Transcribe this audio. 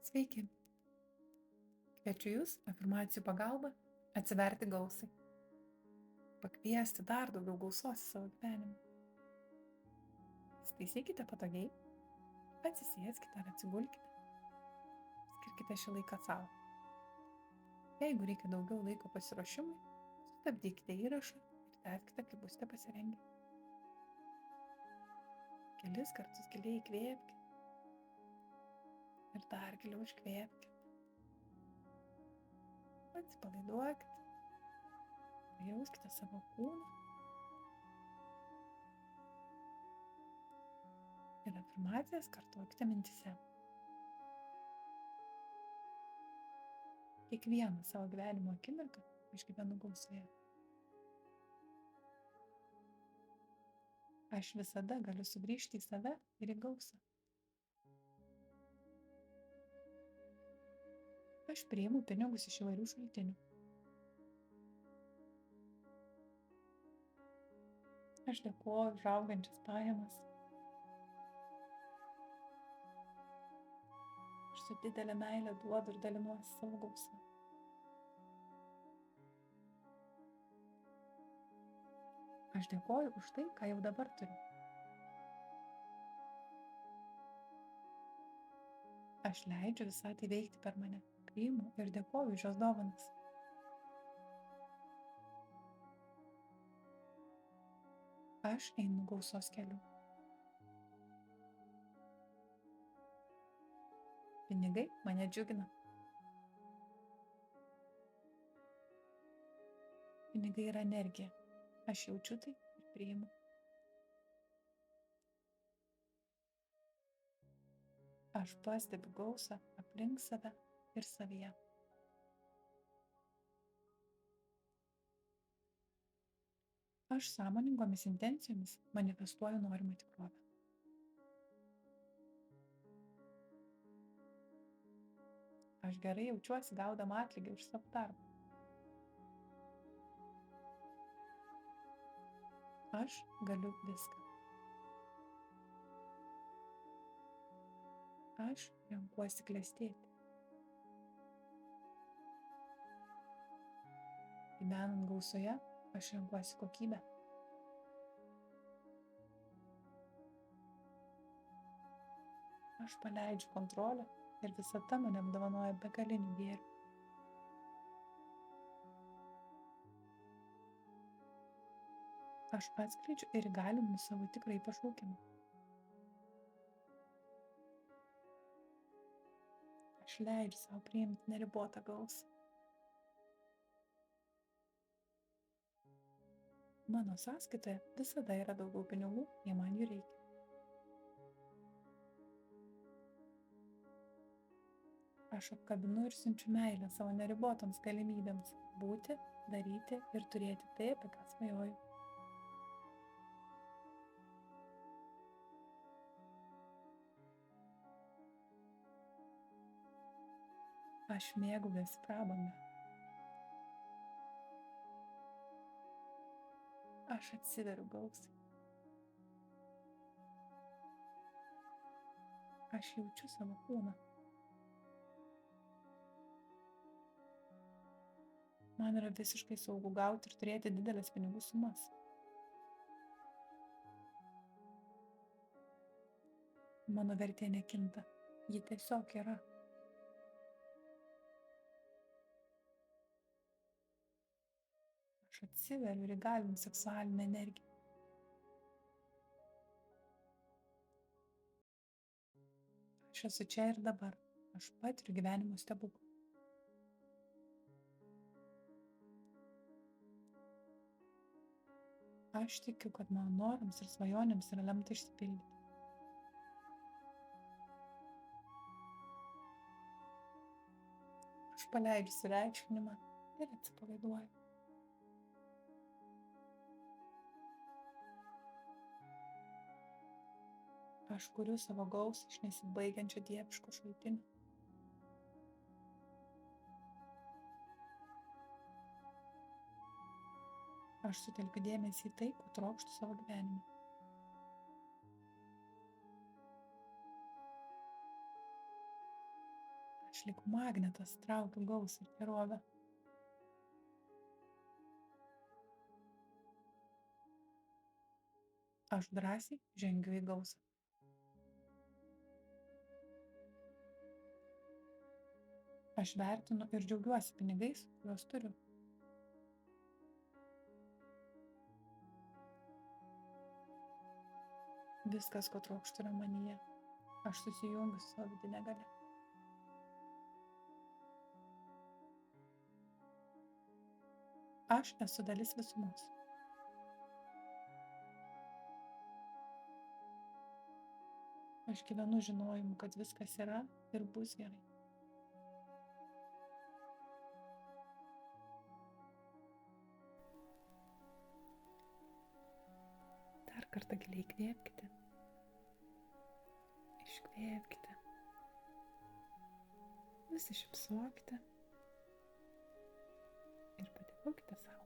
Sveiki! Kviečiu Jūs afirmacijų pagalba atsiverti gausai. Pakviesti dar daugiau gausos į savo gyvenimą. Įsitaisykite patogiai, atsisėskite ar atsigulkite. Skirkite šį laiką savo. Jeigu reikia daugiau laiko pasiruošimui, sustabdykite įrašą ir tęskite, kai būsite pasirengę. Kelis kartus giliai įkvėpkite ir dar giliau iškvėpkite. Atsipalaiduokite, pajauskite savo kūną ir afirmacijas kartokite mintyse. Kiekvieną savo gyvenimo akimirką išgyvenu gausoje. Aš visada galiu sugrįžti į save ir į gausą. Aš priimu pinigus iš įvairių šaltinių. Aš dėkoju už augančias pajamas. Aš su didelė meilė duodu ir dalinuosi savo gausą. Aš dėkoju už tai, ką jau dabar turiu. Aš leidžiu visą tai veikti per mane, priimu ir dėkoju už jos dovanas. Aš einu gausos keliu. Pinigai mane džiugina. Pinigai yra energija. Aš jaučiu tai ir priimu. Aš pastebiu gausą aplink save ir savyje. Aš sąmoningomis intencijomis manifestuoju norimą tikrovę. Aš gerai jaučiuosi gaudama atlygį už savo darbą. Aš galiu viską. Aš renkuosi klestėti. Gyvenant gausoje, aš renkuosi kokybę. Aš paleidžiu kontrolę ir visata mane apdovanoja begaliniu gėriu. Aš atskleidžiu ir įgalinu savo tikrąjį pašaukimą. Aš leidžiu savo priimti neribotą gausą. Mano sąskaitoje visada yra daugiau pinigų, jei man jų reikia. Aš apkabinu ir siunčiu meilę savo neribotoms galimybėms būti, daryti ir turėti tai, apie ką svajoju. Aš mėgaujuosi prabanga. Aš atsiveriu gausai. Aš jaučiu savo kūną. Man yra visiškai saugu gauti ir turėti didelės pinigų sumas. Mano vertė nekinta. Ji tiesiog yra. Aš atsiveriu ir įgalinu seksualinę energiją. Aš esu čia ir dabar. Aš patiriu gyvenimo stebuklą. Aš tikiu, kad mano norams ir svajonėms yra lemta išsipildyti. Aš paleidžiu sureikšminimą ir atsipalaiduoju. Aš kuriu savo gausą iš nesibaigiančio dieviško šaltinio. Aš sutelkiu dėmesį į tai, ko trokštu savo gyvenime. Aš lyg magnetas traukiu gausą ir gerovę. Aš drąsiai žengiu į gausą. Aš vertinu ir džiaugiuosi pinigais, kuriuos turiu. Viskas, ko trokštu, yra manyje. Aš susijungiu su savo vidinė galia. Aš esu dalis visumos. Aš gyvenu žinojimu, kad viskas yra ir bus gerai. Dar kartą giliai įkvėpkite. Iškvėpkite. Nusišypsokite. Ir padėkokite sau.